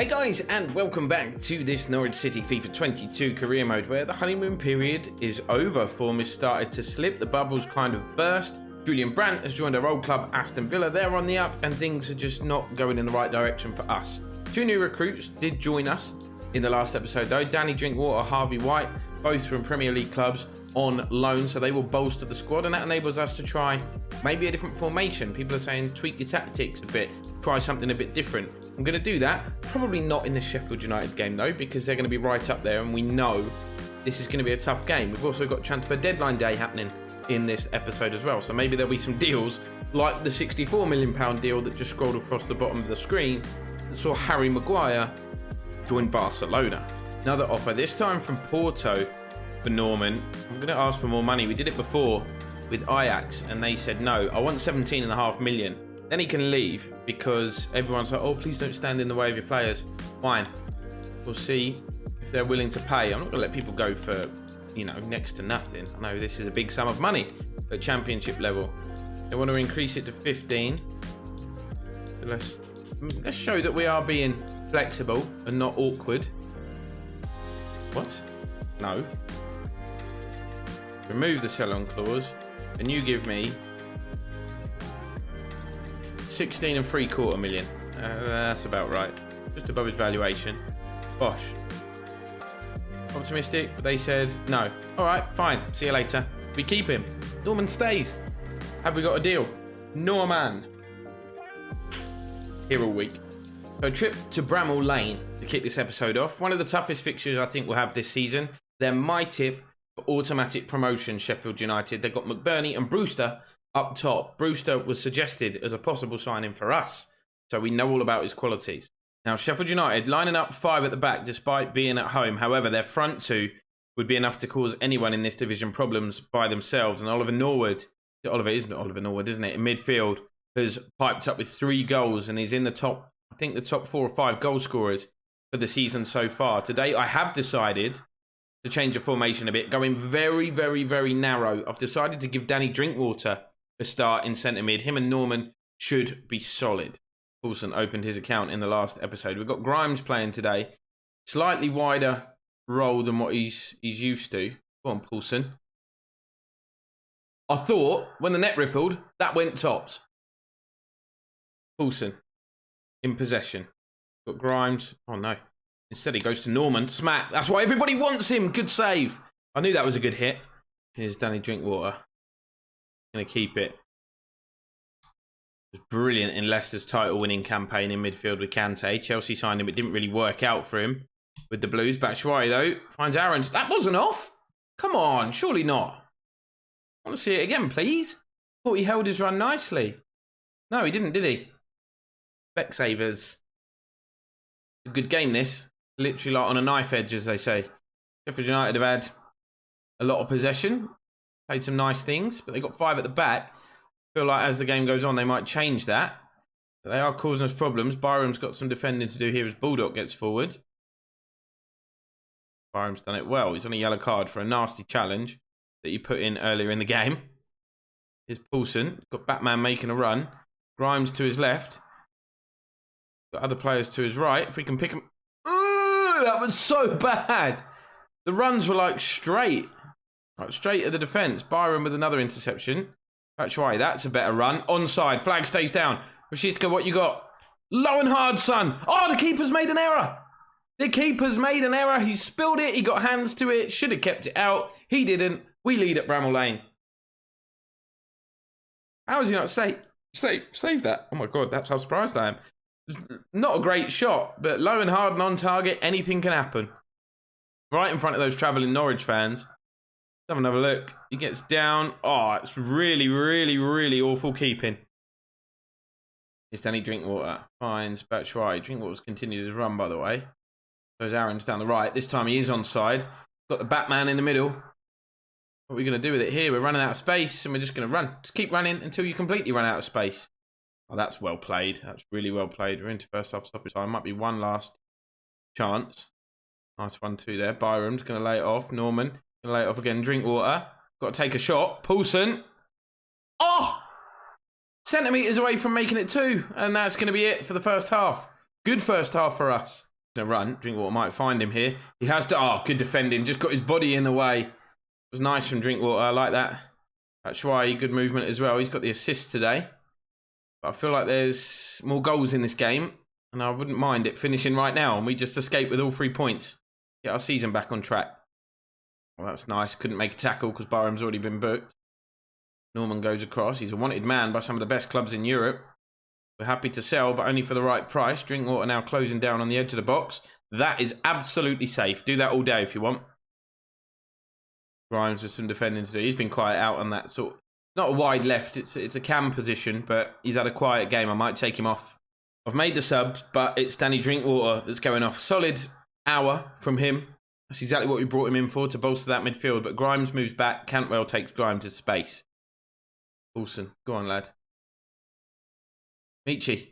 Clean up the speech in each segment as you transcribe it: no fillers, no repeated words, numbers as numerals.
Hey guys, and welcome back to this Norwich City FIFA 22 career mode where the honeymoon period is over. Form has started to slip, the bubbles kind of burst. Julian Brandt has joined our old club Aston Villa. They're on the up and things are just not going in the right direction for us. Two new recruits did join us in the last episode though. Danny Drinkwater, Harvey White, both from Premier League clubs on loan, so they will bolster the squad and that enables us to try maybe a different formation. People are saying tweak your tactics a bit, try something a bit different. I'm going to do that, probably not in the Sheffield United game though, because they're going to be right up there and we know this is going to be a tough game. We've also got transfer deadline day happening in this episode as well, so maybe there'll be some deals like the £64 million deal that just scrolled across the bottom of the screen that saw Harry Maguire join Barcelona. Another offer, this time from Porto for Norman. I'm going to ask for more money. We did it before with Ajax and they said no. I want 17.5 million. Then he can leave because everyone's like, oh, please don't stand in the way of your players. Fine. We'll see if they're willing to pay. I'm not going to let people go for, you know, next to nothing. I know this is a big sum of money at championship level. They want to increase it to 15. So let's show that we are being flexible and not awkward. What? No. Remove the sell-on clause, and you give me 16.75 million. That's about right. Just above his valuation. Bosh. Optimistic, but they said no. All right, fine. See you later. We keep him. Norman stays. Have we got a deal? Norman. Here all week. So a trip to Bramall Lane to kick this episode off. One of the toughest fixtures I think we'll have this season. They're my tip for automatic promotion, Sheffield United. They've got McBurney and Brewster up top. Brewster was suggested as a possible signing for us, so we know all about his qualities. Now, Sheffield United lining up 5 at the back despite being at home. However, their front 2 would be enough to cause anyone in this division problems by themselves. And Oliver Norwood, in midfield, has piped up with 3 goals and is in the top, I think the top 4 or 5 goal scorers for the season so far. Today, I have decided to change the formation a bit, going very, very, very narrow. I've decided to give Danny Drinkwater a start in centre mid. Him and Norman should be solid. Paulson opened his account in the last episode. We've got Grimes playing today. Slightly wider role than what he's used to. Go on, Paulson. I thought, when the net rippled, that went tops. Paulson in possession. Got Grimes. Oh, no. Instead, he goes to Norman. Smack. That's why everybody wants him. Good save. I knew that was a good hit. Here's Danny Drinkwater. Going to keep it. It was brilliant in Leicester's title-winning campaign in midfield with Kante. Chelsea signed him. It didn't really work out for him with the Blues. Batshuayi, though, finds Aaron. That wasn't off. Come on. Surely not. I want to see it again, please. Thought he held his run nicely. No, he didn't, did he? Specsavers. A good game, this. Literally like on a knife edge, as they say. Sheffield United have had a lot of possession. Played some nice things, but they got 5 at the back. Feel like as the game goes on, they might change that. But they are causing us problems. Byram's got some defending to do here as Bulldog gets forward. Byram's done it well. He's on a yellow card for a nasty challenge that he put in earlier in the game. Here's Paulson. Got Batman making a run. Grimes to his left. Got other players to his right. If we can pick them. Ooh, that was so bad. The runs were like straight. Right, straight at the defence. Byram with another interception. Batshuayi, that's a better run. Onside. Flag stays down. Rashidka, what you got? Low and hard, son. Oh, the keeper's made an error. The keeper's made an error. He spilled it. He got hands to it. Should have kept it out. He didn't. We lead at Bramall Lane. How is he not save that? Oh my God, that's how surprised I am. Not a great shot, but low and hard and on target, anything can happen. Right in front of those travelling Norwich fans. Let's have another look. He gets down. Oh, it's really, really, really awful keeping. It's Danny Drinkwater. Finds Batshuayi. Drinkwater's continued his run, by the way. Goes Aaron's down the right. This time he is onside. Got the Batman in the middle. What are we going to do with it here? We're running out of space and we're just going to run. Just keep running until you completely run out of space. Oh, that's well played. That's really well played. We're into first half stoppage time. Might be one last chance. Nice 1-2 there. Byram's going to lay it off. Norman going to lay it off again. Drinkwater. Got to take a shot. Paulson. Oh! Centimetres away from making it 2. And that's going to be it for the first half. Good first half for us. Gonna run. Drinkwater might find him here. He has to. Oh, good defending. Just got his body in the way. It was nice from Drinkwater. I like that. That's why good movement as well. He's got the assist today. But I feel like there's more goals in this game. And I wouldn't mind it finishing right now. And we just escape with all 3 points. Get our season back on track. Well, that's nice. Couldn't make a tackle because Barham's already been booked. Norman goes across. He's a wanted man by some of the best clubs in Europe. We're happy to sell, but only for the right price. Drinkwater now closing down on the edge of the box. That is absolutely safe. Do that all day if you want. Grimes with some defending to do. He's been quiet out on that sort. It's not a wide left. It's a cam position, but he's had a quiet game. I might take him off. I've made the subs, but it's Danny Drinkwater that's going off. Solid hour from him. That's exactly what we brought him in for, to bolster that midfield. But Grimes moves back. Cantwell takes Grimes' space. Wilson, go on, lad. Michi.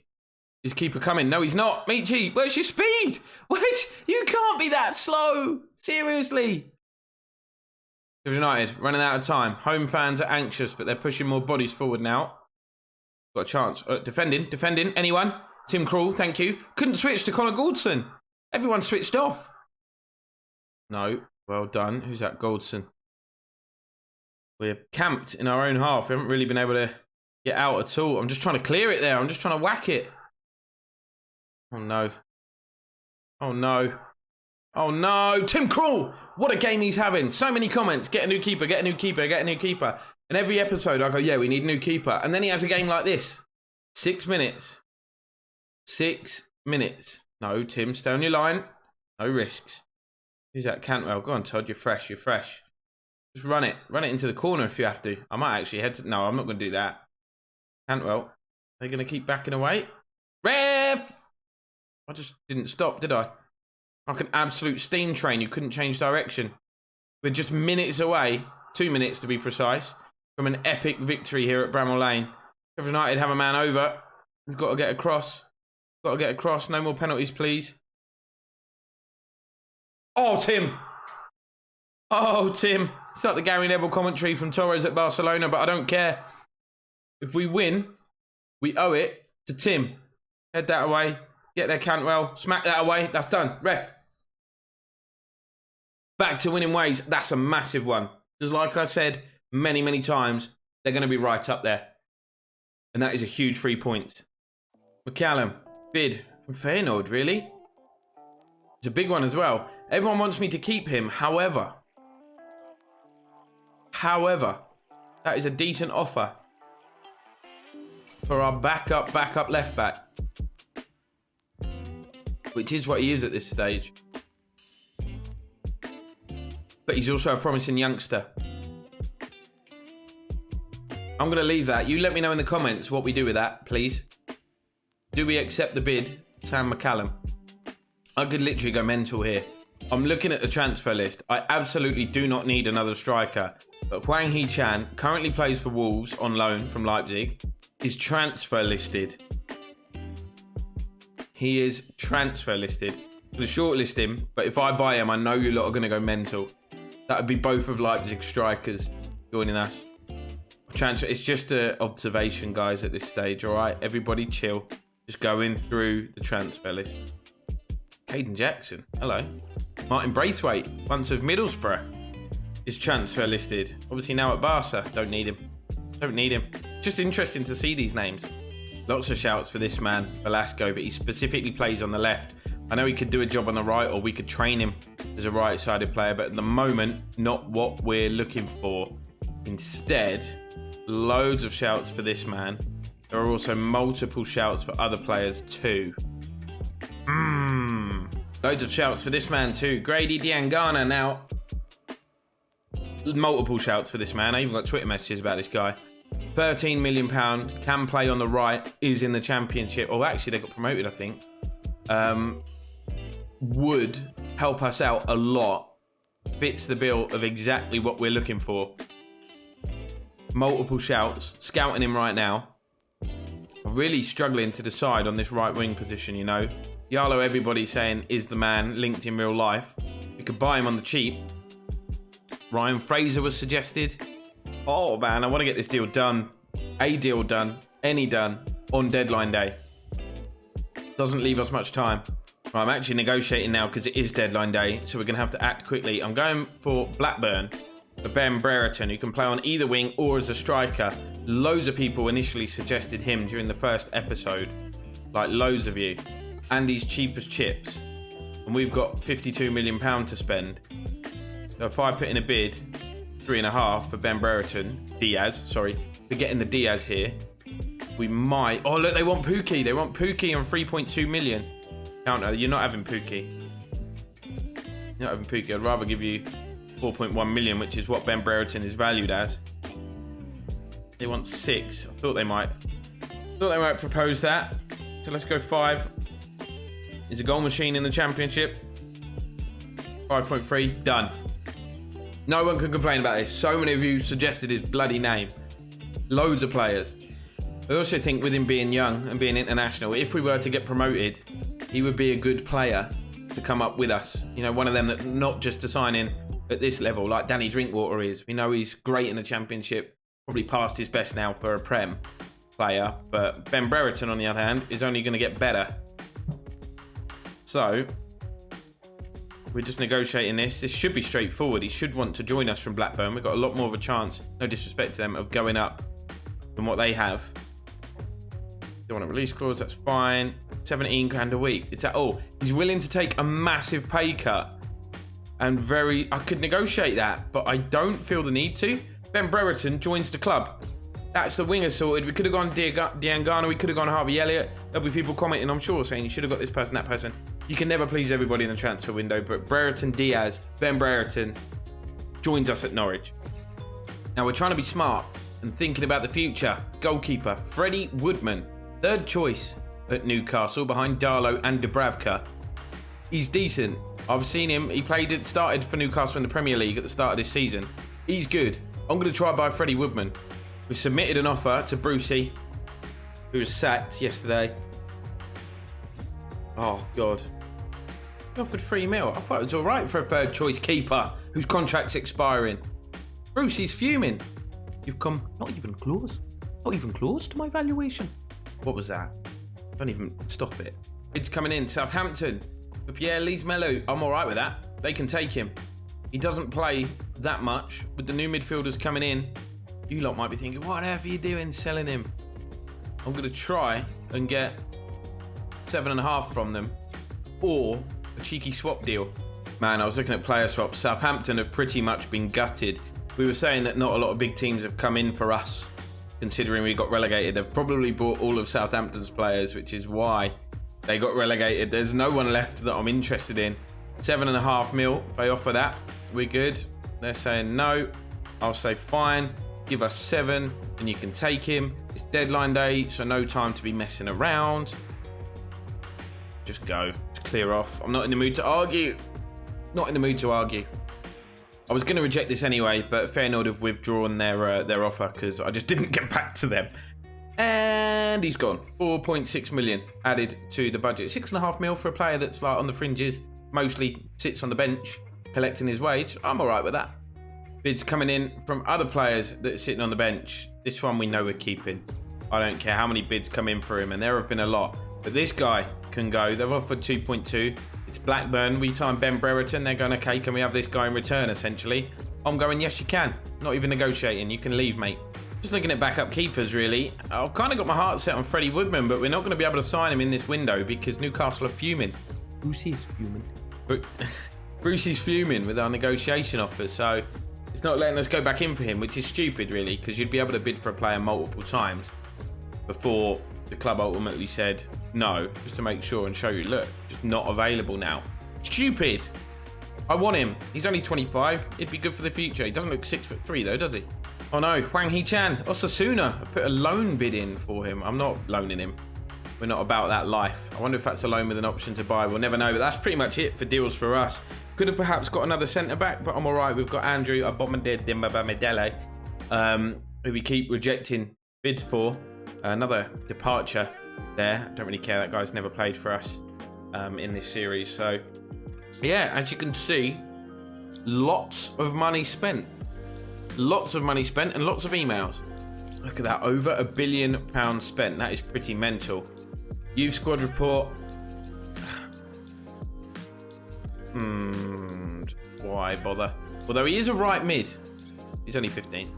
Is keeper coming? No, he's not. Michi, where's your speed? You can't be that slow. Seriously. Sheffield United running out of time. Home fans are anxious, but they're pushing more bodies forward now. Got a chance. Defending. Anyone? Tim Krul, thank you. Couldn't switch to Connor Goldson. Everyone switched off. No. Well done. Who's that? Goldson. We're camped in our own half. We haven't really been able to get out at all. I'm just trying to clear it there. I'm just trying to whack it. Oh, no. Oh, no. Oh, no. Tim Krul. What a game he's having. So many comments. Get a new keeper. Get a new keeper. Get a new keeper. And every episode I go, yeah, we need a new keeper. And then he has a game like this. 6 minutes. 6 minutes. No, Tim, stay on your line. No risks. Who's that? Cantwell. Go on, Todd. You're fresh. You're fresh. Just run it. Run it into the corner if you have to. I might actually head to... No, I'm not going to do that. Cantwell. They're going to keep backing away. Ref! I just didn't stop, did I? Like an absolute steam train. You couldn't change direction. We're just minutes away. 2 minutes to be precise. From an epic victory here at Bramall Lane. Sheffield United have a man over. We've got to get across. Got to get across. No more penalties, please. Oh, Tim. Oh, Tim. It's like the Gary Neville commentary from Torres at Barcelona, but I don't care. If we win, we owe it to Tim. Head that away. Get there, Cantwell. Smack that away. That's done. Ref. Back to winning ways. That's a massive one. Because like I said many, many times, they're going to be right up there. And that is a huge 3 points. McCallum. Bid from Feyenoord, really? It's a big one as well. Everyone wants me to keep him. However, that is a decent offer for our backup left back. Which is what he is at this stage. But he's also a promising youngster. I'm going to leave that. You let me know in the comments what we do with that, please. Do we accept the bid, Sam McCallum? I could literally go mental here. I'm looking at the transfer list. I absolutely do not need another striker. But Hwang Hee-chan currently plays for Wolves on loan from Leipzig. Is transfer listed. He is transfer listed. I'm going to shortlist him, but if I buy him, I know you lot are going to go mental. That would be both of Leipzig strikers joining us. Transfer. It's just an observation, guys, at this stage, all right? Everybody chill. Just going through the transfer list. Caden Jackson. Hello. Martin Braithwaite, once of Middlesbrough, is transfer listed. Obviously now at Barca. Don't need him. Don't need him. Just interesting to see these names. Lots of shouts for this man, Velasco, but he specifically plays on the left. I know he could do a job on the right, or we could train him as a right-sided player, but at the moment, not what we're looking for. Instead, loads of shouts for this man. There are also multiple shouts for other players too. Loads of shouts for this man too. Grady Diangana now. Multiple shouts for this man. I even got Twitter messages about this guy. £13 million, can play on the right, is in the Championship. Oh, actually, they got promoted, I think. Would help us out a lot. Fits the bill of exactly what we're looking for. Multiple shouts. Scouting him right now. I'm really struggling to decide on this right wing position, you know. Yarlo, everybody's saying, is the man, linked in real life. We could buy him on the cheap. Ryan Fraser was suggested. Oh, man, I want to get this deal done. A deal done. Any done. On deadline day. Doesn't leave us much time. I'm actually negotiating now because it is deadline day, so we're going to have to act quickly. I'm going for Blackburn, for Ben Brereton, who can play on either wing or as a striker. Loads of people initially suggested him during the first episode, like loads of you. And he's cheap as chips. And we've got £52 million to spend. So if I put in a bid, 3.5 for Ben Brereton, we're getting the Diaz here. We might, oh look, they want Pookie. They want Pookie on 3.2 million. Counter, you're not having Pookie. You're not having Pookie. I'd rather give you 4.1 million, which is what Ben Brereton is valued as. They want 6. I thought they might propose that. So let's go 5. Is a goal machine in the championship. 5.3, done. No one can complain about this. So many of you suggested his bloody name. Loads of players. I also think with him being young and being international, if we were to get promoted, he would be a good player to come up with us. You know, one of them that not just to sign in at this level, like Danny Drinkwater is. We know he's great in the championship, probably past his best now for a Prem player. But Ben Brereton, on the other hand, is only going to get better. So, we're just negotiating this. This should be straightforward. He should want to join us from Blackburn. We've got a lot more of a chance, no disrespect to them, of going up than what they have. They want a release clause, that's fine. 17 grand a week. It's at all. He's willing to take a massive pay cut. And I could negotiate that, but I don't feel the need to. Ben Brereton joins the club. That's the winger sorted. We could have gone Diangana. We could have gone Harvey Elliott. There'll be people commenting, I'm sure, saying you should have got this person, that person. You can never please everybody in the transfer window, but Brereton Diaz, Ben Brereton, joins us at Norwich. Now we're trying to be smart and thinking about the future. Goalkeeper, Freddie Woodman. Third choice at Newcastle behind Darlow and Dubravka. He's decent. I've seen him. He started for Newcastle in the Premier League at the start of this season. He's good. I'm going to try buy Freddie Woodman. We submitted an offer to Brucey, who was sacked yesterday. Oh, God. He offered 3 mil. I thought it was all right for a third choice keeper whose contract's expiring. Brucey's fuming. You've come not even close to my valuation. What was that? Don't even stop it. Bids coming in. Southampton for Pierre-Lise Melou. I'm all right with that. They can take him. He doesn't play that much. With the new midfielders coming in, you lot might be thinking, what on earth are you doing selling him? I'm going to try and get 7.5 from them, or a cheeky swap deal. Man, I was looking at player swaps. Southampton have pretty much been gutted. We were saying that not a lot of big teams have come in for us, considering we got relegated. They've probably bought all of Southampton's players, which is why they got relegated. There's no one left that I'm interested in. 7.5 mil, if they offer that, we're good. They're saying no. I'll say fine. Give us 7 and you can take him. It's deadline day, so no time to be messing around. Just go. Just clear off. I'm not in the mood to argue. Not in the mood to argue. I was going to reject this anyway, but Feyenoord have withdrawn their offer because I just didn't get back to them. And he's gone. 4.6 million added to the budget. 6.5 mil for a player that's like on the fringes, mostly sits on the bench collecting his wage. I'm all right with that. Bids coming in from other players that are sitting on the bench. This one we know we're keeping. I don't care how many bids come in for him, and there have been a lot. But this guy can go. They've offered 2.2. It's Blackburn. We time Ben Brereton. They're going, okay, can we have this guy in return, essentially? I'm going, yes, you can. Not even negotiating. You can leave, mate. Just looking at backup keepers, really. I've kind of got my heart set on Freddie Woodman, but we're not going to be able to sign him in this window because Newcastle are fuming. Brucey's fuming. Brucey's fuming with our negotiation offers, so it's not letting us go back in for him, which is stupid, really, because you'd be able to bid for a player multiple times before the club ultimately said no, just to make sure and show you, look, just not available now. Stupid. I want him. He's only 25. It'd be good for the future. He doesn't look 6'3" though, does he? Oh no, Hwang Hee-chan, Osasuna. I put a loan bid in for him. I'm not loaning him. We're not about that life. I wonder if that's a loan with an option to buy. We'll never know, but that's pretty much it for deals for us. Could have perhaps got another centre-back, but I'm all right. We've got Andrew Abomade, who we keep rejecting bids for. Another departure there. Don't really care. That guy's never played for us in this series. So, yeah, as you can see, lots of money spent. Lots of money spent and lots of emails. Look at that. Over £1 billion spent. That is pretty mental. Youth squad report. Why bother? Although he is a right mid. He's only 15.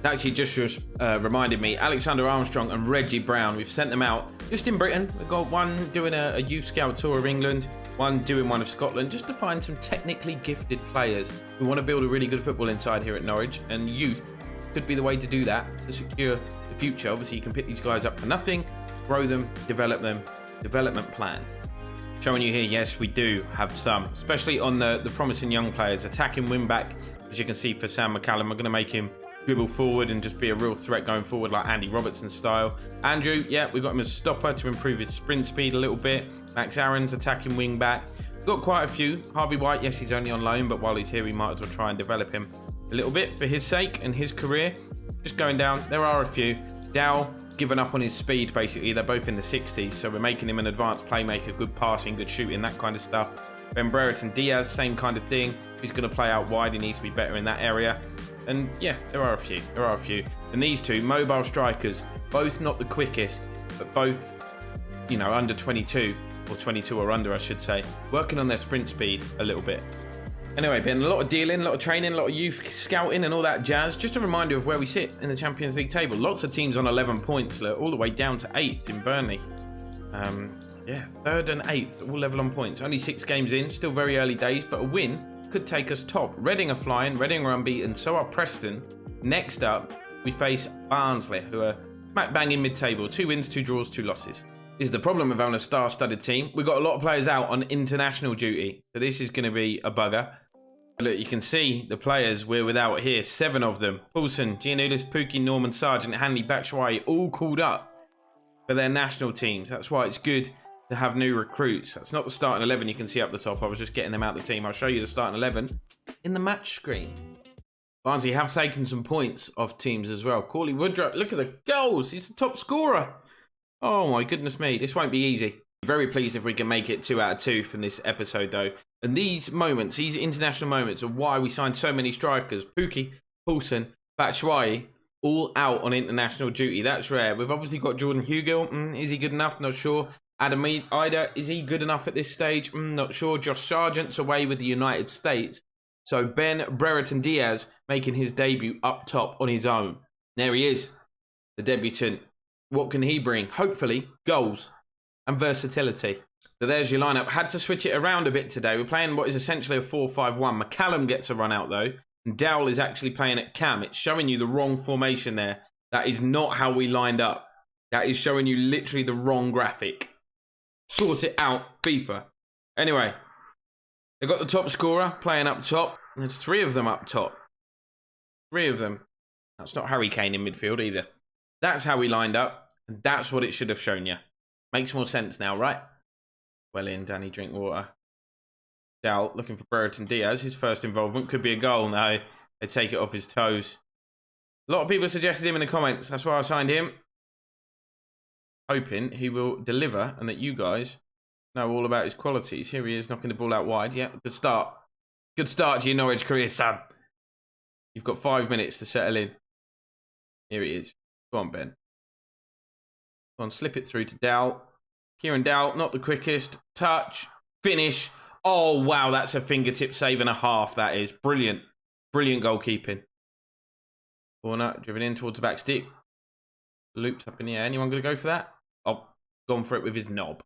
Actually, just reminded me, Alexander Armstrong and Reggie Brown, we've sent them out just in Britain. We've got one doing a youth scout tour of England, one doing one of Scotland, just to find some technically gifted players who want to build a really good football inside here at Norwich. And youth could be the way to do that, to secure the future. Obviously, you can pick these guys up for nothing, grow them, development plan. Showing you here, yes, we do have some, especially on the promising young players. Attacking wing back, as you can see for Sam McCallum, we're going to make him dribble forward and just be a real threat going forward like Andy Robertson style. Andrew, yeah, we got him as a stopper to improve his sprint speed a little bit. Max Aaron's attacking wing back. Got quite a few. Harvey White, yes, he's only on loan, but while he's here, we might as well try and develop him a little bit for his sake and his career. Just going down, there are a few. Dow, given up on his speed, basically. They're both in the 60s, so we're making him an advanced playmaker, good passing, good shooting, that kind of stuff. Ben Brereton Diaz, same kind of thing. He's going to play out wide. He needs to be better in that area. And yeah, there are a few. And these two, mobile strikers, both not the quickest, but both, you know, under 22, or 22 or under, I should say, working on their sprint speed a little bit. Anyway, been a lot of dealing, a lot of training, a lot of youth scouting and all that jazz. Just a reminder of where we sit in the Champions League table. Lots of teams on 11 points, all the way down to 8th in Burnley. Yeah, 3rd and 8th, all level on points. Only 6 games in, still very early days, but a win could take us top. Reading are flying, Reading are unbeaten, so are Preston. Next up, we face Barnsley, who are smack bang in mid-table. 2 wins, 2 draws, 2 losses. This is the problem of owning a star-studded team. We've got a lot of players out on international duty, so this is going to be a bugger. Look, you can see the players we're without here. 7 of them. Poulsen, Giannoulis, Pukki, Norman, Sargent, Hanley, Batshuayi, all called up for their national teams. That's why it's good to have new recruits. That's not the starting 11 you can see up the top. I was just getting them out of the team. I'll show you the starting 11 in the match screen. Barnsley have taken some points off teams as well. Corley Woodruff, look at the goals. He's the top scorer. Oh my goodness me. This won't be easy. Very pleased if we can make it 2 out of 2 from this episode though. And these moments, these international moments are why we signed so many strikers. Pukki, Poulsen, Batshuayi, all out on international duty. That's rare. We've obviously got Jordan Hugill. Is he good enough? Not sure. Adam Ida, is he good enough at this stage? Not sure. Josh Sargent's away with the United States. So Ben Brereton Diaz making his debut up top on his own. There he is, the debutant. What can he bring? Hopefully, goals and versatility. So there's your lineup. Had to switch it around a bit today. We're playing what is essentially a 4-5-1. McCallum gets a run out though. And Dowell is actually playing at cam. It's showing you the wrong formation there. That is not how we lined up. That is showing you literally the wrong graphic. Sort it out, FIFA. Anyway, they've got the top scorer playing up top. And there's 3 of them up top. 3 of them. That's not Harry Kane in midfield either. That's how we lined up. And that's what it should have shown you. Makes more sense now, right? Well in, Danny Drinkwater. Dowell looking for Brereton Diaz. His first involvement could be a goal. No, they take it off his toes. A lot of people suggested him in the comments. That's why I signed him. Hoping he will deliver and that you guys know all about his qualities. Here he is, knocking the ball out wide. Yeah, good start. Good start to your Norwich career, son. You've got 5 minutes to settle in. Here he is. Go on, Ben. Go on, slip it through to Dowell. Kieran Dowell, not the quickest. Touch. Finish. Oh, wow, that's a fingertip save and a half, that is. Brilliant. Brilliant goalkeeping. Corner, driven in towards the back stick. Loops up in the air. Anyone going to go for that? Oh, gone for it with his knob.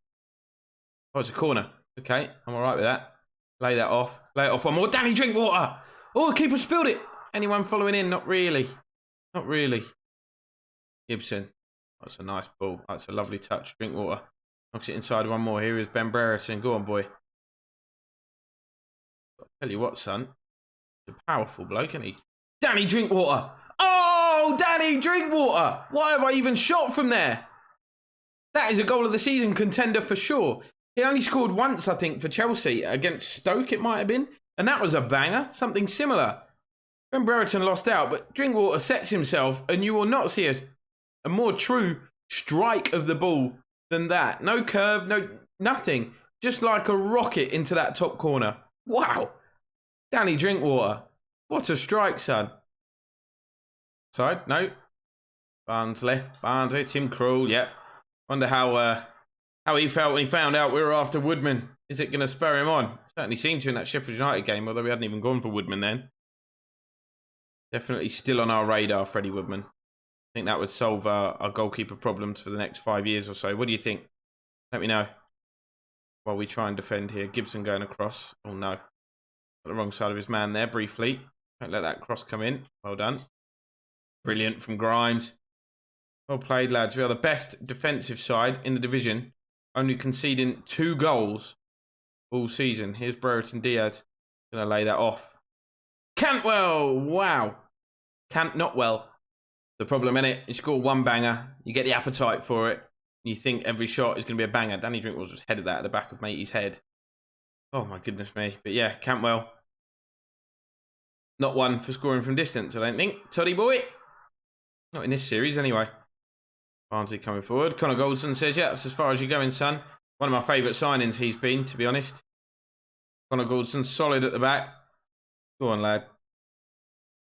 Oh, it's a corner. Okay, I'm all right with that. Lay that off. Lay it off one more. Danny Drinkwater. Oh, the keeper spilled it. Anyone following in? Not really. Not really. Gibson. That's a nice ball. That's a lovely touch. Drinkwater. Knocks it inside one more. Here is Ben Brereton. Go on, boy. I'll tell you what, son. He's a powerful bloke, isn't he? Danny Drinkwater. Oh, Danny Drinkwater. Why have I even shot from there? That is a goal of the season contender for sure. He only scored once, I think, for Chelsea. Against Stoke, it might have been. And that was a banger. Something similar. Ben Brereton lost out, but Drinkwater sets himself, and you will not see a more true strike of the ball than that. No curve, no nothing. Just like a rocket into that top corner. Wow. Danny Drinkwater. What a strike, son. Side? No. Barnsley. Tim Krul. Yep. Wonder how he felt when he found out we were after Woodman. Is it going to spur him on? Certainly seemed to in that Sheffield United game, although we hadn't even gone for Woodman then. Definitely still on our radar, Freddie Woodman. I think that would solve our goalkeeper problems for the next 5 years or so. What do you think? Let me know while we try and defend here. Gibson going across. Oh, no. Got the wrong side of his man there briefly. Don't let that cross come in. Well done. Brilliant from Grimes. Well played, lads. We are the best defensive side in the division, only conceding 2 goals all season. Here's Brereton Diaz. Going to lay that off. Cantwell! Wow. Not well. The problem, innit? You score 1 banger, you get the appetite for it, and you think every shot is going to be a banger. Danny Drinkwater's just headed that at the back of matey's head. Oh, my goodness me. But yeah, Cantwell. Not one for scoring from distance, I don't think. Toddy boy. Not in this series, anyway. Barnsley coming forward. Connor Goldson says, yeah, that's as far as you're going, son. One of my favourite signings he's been, to be honest. Connor Goldson, solid at the back. Go on, lad.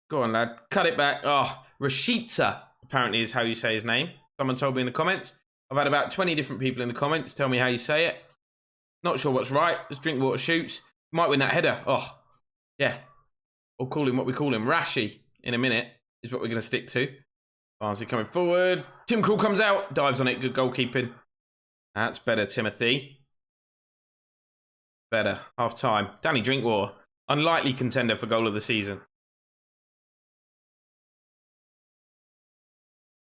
Go on, lad. Cut it back. Oh, Rashica, apparently is how you say his name. Someone told me in the comments. I've had about 20 different people in the comments tell me how you say it. Not sure what's right. As Drinkwater shoots. Might win that header. Oh, yeah. We'll call him what we call him. Rashi in a minute is what we're going to stick to. Barnsley coming forward. Tim Krul comes out. Dives on it. Good goalkeeping. That's better, Timothy. Better. Half time. Danny Drinkwater. Unlikely contender for goal of the season.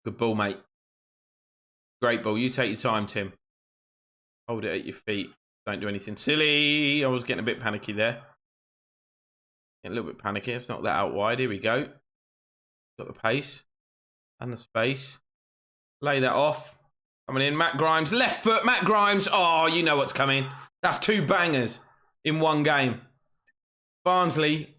Good ball, mate. Great ball. You take your time, Tim. Hold it at your feet. Don't do anything silly. I was getting a bit panicky there. Getting a little bit panicky. It's not that out wide. Here we go. Got the pace. And the space. Lay that off. Coming in, Matt Grimes. Left foot, Matt Grimes. Oh, you know what's coming. That's 2 bangers in 1 game. Barnsley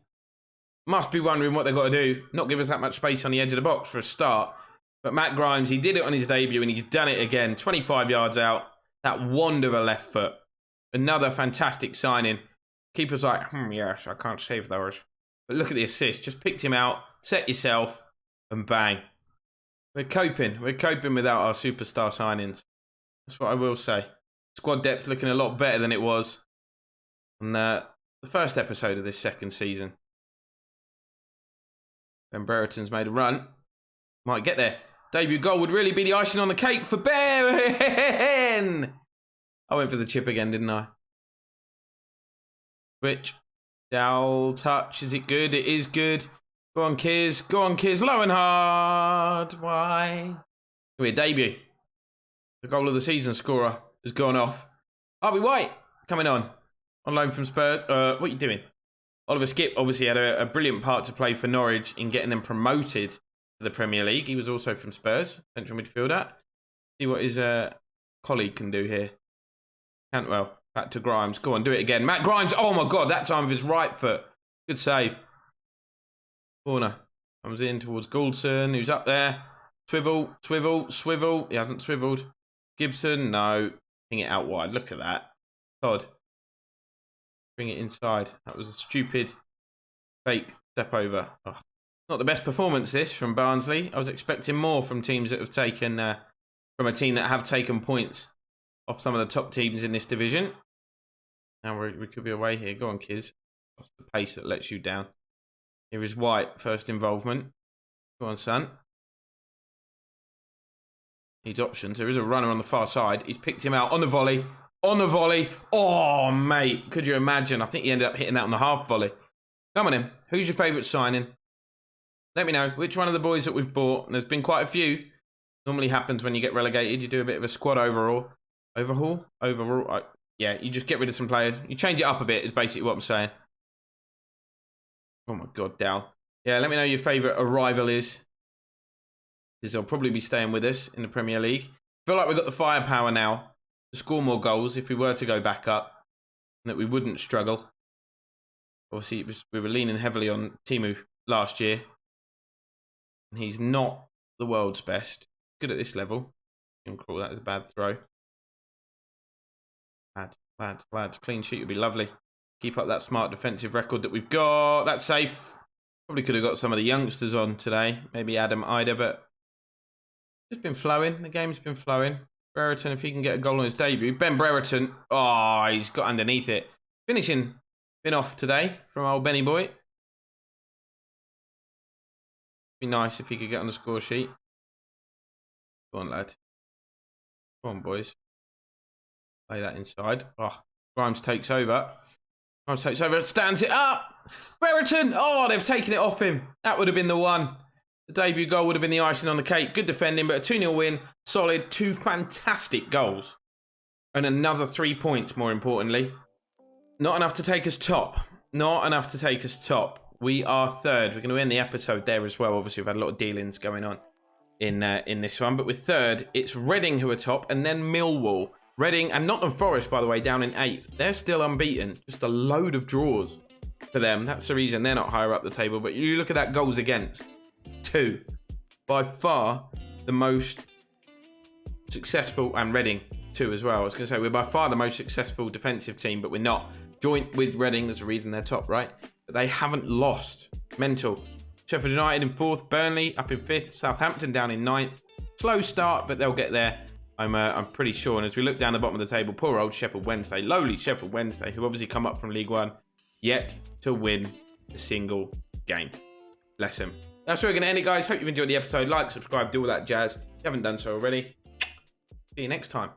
must be wondering what they've got to do. Not give us that much space on the edge of the box for a start. But Matt Grimes, he did it on his debut and he's done it again. 25 yards out. That wand of a left foot. Another fantastic signing. Keeper's like, yes, I can't save those. But look at the assist. Just picked him out. Set yourself. And bang. We're coping. We're coping without our superstar signings. That's what I will say. Squad depth looking a lot better than it was on the first episode of this second season. Ben Brereton's made a run. Might get there. Debut goal would really be the icing on the cake for Ben. I went for the chip again, didn't I? Switch. Dowell touch. Is it good? It is good. Go on, Kiz. Go on, Kiz. Low and hard. Why? Weird debut. The goal of the season scorer has gone off. Harvey White coming on loan from Spurs. What are you doing? Oliver Skipp obviously had a brilliant part to play for Norwich in getting them promoted to the Premier League. He was also from Spurs, central midfielder. See what his colleague can do here. Cantwell, back to Grimes. Go on, do it again. Matt Grimes. Oh my God, that time with his right foot. Good save. Corner. Comes in towards Goldson, who's up there. Swivel, swivel, swivel. He hasn't swiveled. Gibson, no. Bring it out wide. Look at that. Todd. Bring it inside. That was a stupid fake step over. Oh. Not the best performance this from Barnsley. I was expecting more from teams that have taken, from a team that have taken points off some of the top teams in this division. Now we could be away here. Go on, kids. That's the pace that lets you down. Here is White, first involvement. Go on, son. Needs options. There is a runner on the far side. He's picked him out on the volley. On the volley. Oh, mate. Could you imagine? I think he ended up hitting that on the half volley. Come on in. Who's your favourite signing? Let me know which one of the boys that we've bought. And there's been quite a few. Normally happens when you get relegated. You do a bit of a squad overhaul. Overhaul? Yeah, you just get rid of some players. You change it up a bit is basically what I'm saying. Oh my God, Dow. Yeah, let me know your favourite arrival is. Because they'll probably be staying with us in the Premier League. I feel like we've got the firepower now to score more goals if we were to go back up. And that we wouldn't struggle. Obviously, we were leaning heavily on Timu last year. And he's not the world's best. Good at this level. That is a bad throw. Lads. Clean sheet would be lovely. Keep up that smart defensive record that we've got. That's safe. Probably could have got some of the youngsters on today. Maybe Adam Ida, but it's been flowing. The game's been flowing. Brereton, if he can get a goal on his debut. Ben Brereton. Oh, he's got underneath it. Finishing. Been off today from old Benny boy. Be nice if he could get on the score sheet. Go on, lad. Go on, boys. Play that inside. Oh, Grimes takes over. Grimes takes over. Stands it up. Brereton. Oh, they've taken it off him. That would have been the one. The debut goal would have been the icing on the cake. Good defending, but a 2-0 win. Solid. 2 fantastic goals. And another 3 points, more importantly. Not enough to take us top. Not enough to take us top. We are third. We're going to end the episode there as well. Obviously, we've had a lot of dealings going on in this one. But with third, it's Reading who are top, and then Millwall. Reading and Nottingham Forest, by the way, down in 8th. They're still unbeaten. Just a load of draws for them. That's the reason they're not higher up the table. But you look at that goals against. 2. By far the most successful, and Reading 2 as well. I was going to say we're by far the most successful defensive team, but we're not. Joint with Reading is the reason they're top, right? But they haven't lost. Mental. Sheffield United in 4th, Burnley up in 5th, Southampton down in 9th. Slow start, but they'll get there. I'm pretty sure. And as we look down the bottom of the table, poor old Sheffield Wednesday, lowly Sheffield Wednesday, who obviously come up from League One, yet to win a single game. Bless them. That's where we're going to end it, guys. Hope you've enjoyed the episode. Like, subscribe, do all that jazz. If you haven't done so already, see you next time.